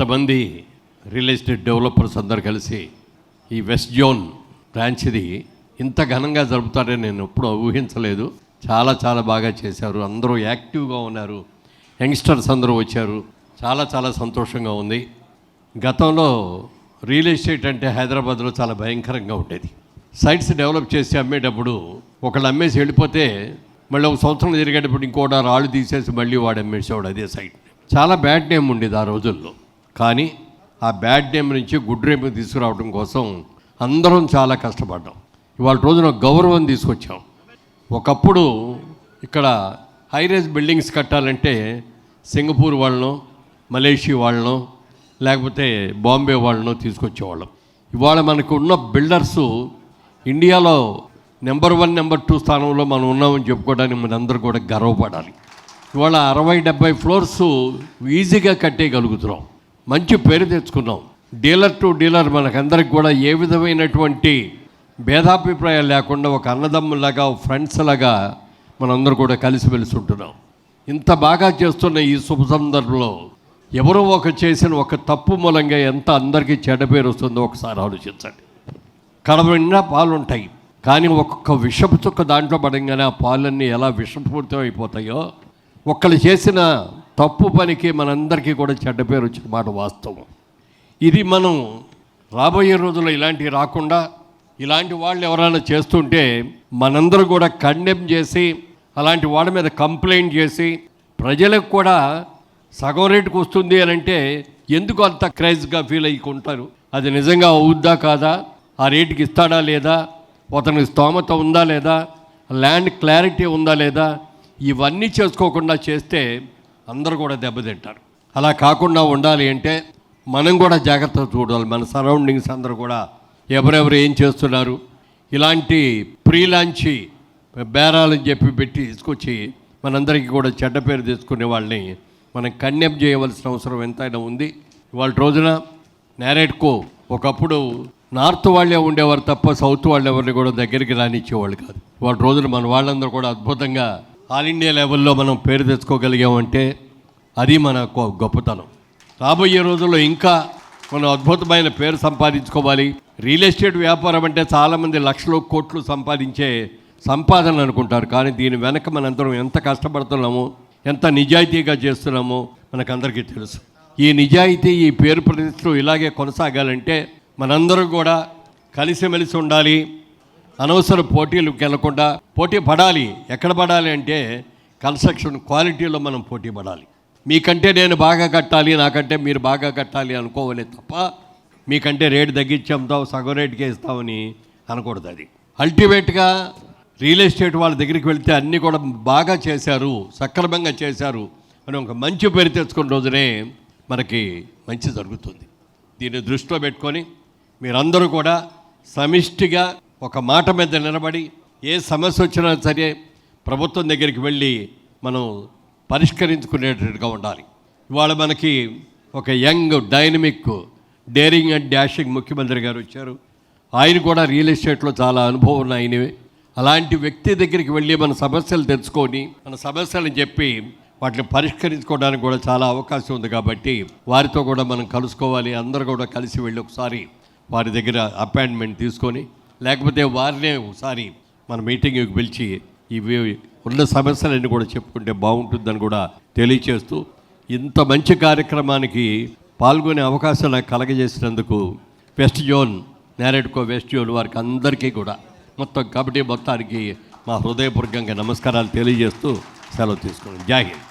ఇంతమంది real estate developers అందరు కలిసి ఈ వెస్ట్ జోన్ బ్రాంచ్ది ఇంత ఘనంగా జరుపుతారని నేను ఎప్పుడూ ఊహించలేదు. చాలా చాలా బాగా చేశారు. అందరూ యాక్టివ్గా ఉన్నారు. యంగ్స్టర్స్ అందరూ వచ్చారు. చాలా చాలా సంతోషంగా ఉంది. గతంలో రియల్ ఎస్టేట్ అంటే హైదరాబాద్లో చాలా భయంకరంగా ఉండేది. సైట్స్ డెవలప్ చేసి అమ్మేటప్పుడు ఒకళ్ళు అమ్మేసి వెళ్ళిపోతే మళ్ళీ ఒక సంవత్సరం తిరిగేటప్పుడు ఇంకోటి రాళ్ళు తీసేసి మళ్ళీ వాడు అమ్మేసేవాడు అదే సైట్. చాలా బ్యాడ్ నేమ్ ఉండేది ఆ రోజుల్లో. కానీ ఆ బ్యాడ్ నేమ్ నుంచి గుడ్ నేమ్ తీసుకురావడం కోసం అందరం చాలా కష్టపడ్డాం. ఇవాళ రోజున గౌరవం తీసుకొచ్చాం. ఒకప్పుడు ఇక్కడ హైరేజ్ బిల్డింగ్స్ కట్టాలంటే సింగపూర్ వాళ్ళను, మలేషియా వాళ్ళను, లేకపోతే బాంబే వాళ్ళను తీసుకొచ్చేవాళ్ళం. ఇవాళ మనకు ఉన్న బిల్డర్సు ఇండియాలో నెంబర్ 1, నెంబర్ 2 స్థానంలో మనం ఉన్నామని చెప్పుకోవడానికి మనందరూ కూడా గర్వపడాలి. ఇవాళ 60-70 ఫ్లోర్స్ ఈజీగా కట్టేయగలుగుతున్నాం. మంచి పేరు తెచ్చుకున్నాం. డీలర్ టు డీలర్ మనకందరికి కూడా ఏ విధమైనటువంటి భేదాభిప్రాయాలు లేకుండా ఒక అన్నదమ్ములాగా, ఫ్రెండ్స్ లాగా మనందరూ కూడా కలిసిమెలిసి ఉంటున్నాం. ఇంత బాగా చేస్తున్న ఈ శుభ సందర్భంలో ఎవరో చేసిన ఒక తప్పు మూలంగా ఎంత అందరికీ చెడ్డ పేరు వస్తుందో ఒకసారి ఆలోచించండి. కడవ నిండా పాలు ఉంటాయి, కానీ ఒక్కొక్క విషపు చుక్క దాంట్లో పడంగానే ఆ పాలన్నీ ఎలా విషపూరితం అయిపోతాయో, ఒక్కళ్ళు చేసిన తప్పు పనికి మనందరికీ కూడా చెడ్డ పేరు వచ్చిన మాట వాస్తవం. ఇది మనం రాబోయే రోజుల్లో ఇలాంటివి రాకుండా, ఇలాంటి వాళ్ళు ఎవరైనా చేస్తుంటే మనందరూ కూడా కండెమ్ చేసి అలాంటి వాళ్ళ మీద కంప్లైంట్ చేసి ప్రజలకు కూడా సగం రేటుకు వస్తుంది అని అంటే ఎందుకు అంత క్రైజ్గా ఫీల్ అయ్యుకుంటారు? అది నిజంగా అవుద్దా కాదా, ఆ రేటుకి ఇస్తాడా లేదా, అతనికి స్తోమత ఉందా లేదా, ల్యాండ్ క్లారిటీ ఉందా లేదా, ఇవన్నీ చేసుకోకుండా చేస్తే అందరూ కూడా దెబ్బతింటారు. అలా కాకుండా ఉండాలి అంటే మనం కూడా జాగ్రత్తగా చూడాలి. మన సరౌండింగ్స్ అందరూ కూడా ఎవరెవరు ఏం చేస్తున్నారు, ఇలాంటి ప్రీ లాంచ్ బేరాలని చెప్పి పెట్టి తీసుకొచ్చి మనందరికీ కూడా చెడ్డ పేరు తెచ్చుకునే వాళ్ళని మనం కన్యప్ చేయవలసిన అవసరం ఎంతైనా ఉంది. ఇవాళ రోజున నేరేడ్కో ఒకప్పుడు నార్త్ వాళ్ళే ఉండేవారు తప్ప సౌత్ వాళ్ళు ఎవరిని కూడా దగ్గరికి రానిచ్చేవాళ్ళు కాదు. వాళ్ళ రోజున మన వాళ్ళందరూ కూడా అద్భుతంగా ఆల్ ఇండియా లెవెల్లో మనం పేరు తెచ్చుకోగలిగామంటే అది మన గొప్పతనం. రాబోయే రోజుల్లో ఇంకా మనం అద్భుతమైన పేరు సంపాదించుకోవాలి. రియల్ ఎస్టేట్ వ్యాపారం అంటే చాలామంది లక్షలు కోట్లు సంపాదించే సంపాదన అనుకుంటారు, కానీ దీని వెనక మనందరం ఎంత కష్టపడుతున్నామో, ఎంత నిజాయితీగా చేస్తున్నామో మనకందరికీ తెలుసు. ఈ నిజాయితీ, ఈ పేరు ప్రతిష్టలు ఇలాగే కొనసాగాలంటే మనందరూ కూడా కలిసిమెలిసి ఉండాలి. అనవసర పోటీలకు వెళ్లకుండా పోటీ పడాలి. ఎక్కడ పడాలి అంటే కన్స్ట్రక్షన్ క్వాలిటీలో మనం పోటీ పడాలి. మీకంటే నేను బాగా కట్టాలి, నాకంటే మీరు బాగా కట్టాలి అనుకోవాలి తప్ప మీకంటే రేటు తగ్గించాంతావు, సగం రేటుకే ఇస్తామని అనకూడదు. అది అల్టిమేట్గా రియల్ ఎస్టేట్ వాళ్ళ దగ్గరికి వెళ్తే అన్నీ కూడా బాగా చేశారు, సక్రమంగా చేశారు అని ఒక మంచి పేరు తెచ్చుకున్న రోజునే మనకి మంచి జరుగుతుంది. దీన్ని దృష్టిలో పెట్టుకొని మీరందరూ కూడా సమిష్టిగా ఒక మాట మీద నిలబడి ఏ సమస్య వచ్చినా సరే ప్రభుత్వం దగ్గరికి వెళ్ళి మనం పరిష్కరించుకునేటట్టుగా ఉండాలి. ఇవాళ మనకి ఒక young, dynamic, daring and dashing ముఖ్యమంత్రి గారు వచ్చారు. ఆయన కూడా రియల్ ఎస్టేట్లో చాలా అనుభవం ఉన్న ఆయనవే. అలాంటి వ్యక్తి దగ్గరికి వెళ్ళి మన సమస్యలు తెచ్చుకొని మన సమస్యలను చెప్పి వాటిని పరిష్కరించుకోవడానికి కూడా చాలా అవకాశం ఉంది. కాబట్టి వారితో కూడా మనం కలుసుకోవాలి. అందరూ కూడా కలిసి వెళ్ళి ఒకసారి వారి దగ్గర అపాయింట్మెంట్ తీసుకొని, లేకపోతే వారినే ఒకసారి మన మీటింగ్కి పిలిచి ఇవి ఉన్న సమస్యలన్నీ కూడా చెప్పుకుంటే బాగుంటుందని కూడా తెలియచేస్తూ, ఇంత మంచి కార్యక్రమానికి పాల్గొనే అవకాశం నాకు కలగజేసినందుకు వెస్ట్ జోన్, నేరేడ్కో వెస్ట్ జోన్ వారికి అందరికీ కూడా మొత్తం కమిటీ మొత్తానికి మా హృదయపూర్వకంగా నమస్కారాలు తెలియజేస్తూ సెలవు తీసుకున్నాను. జై హింద్.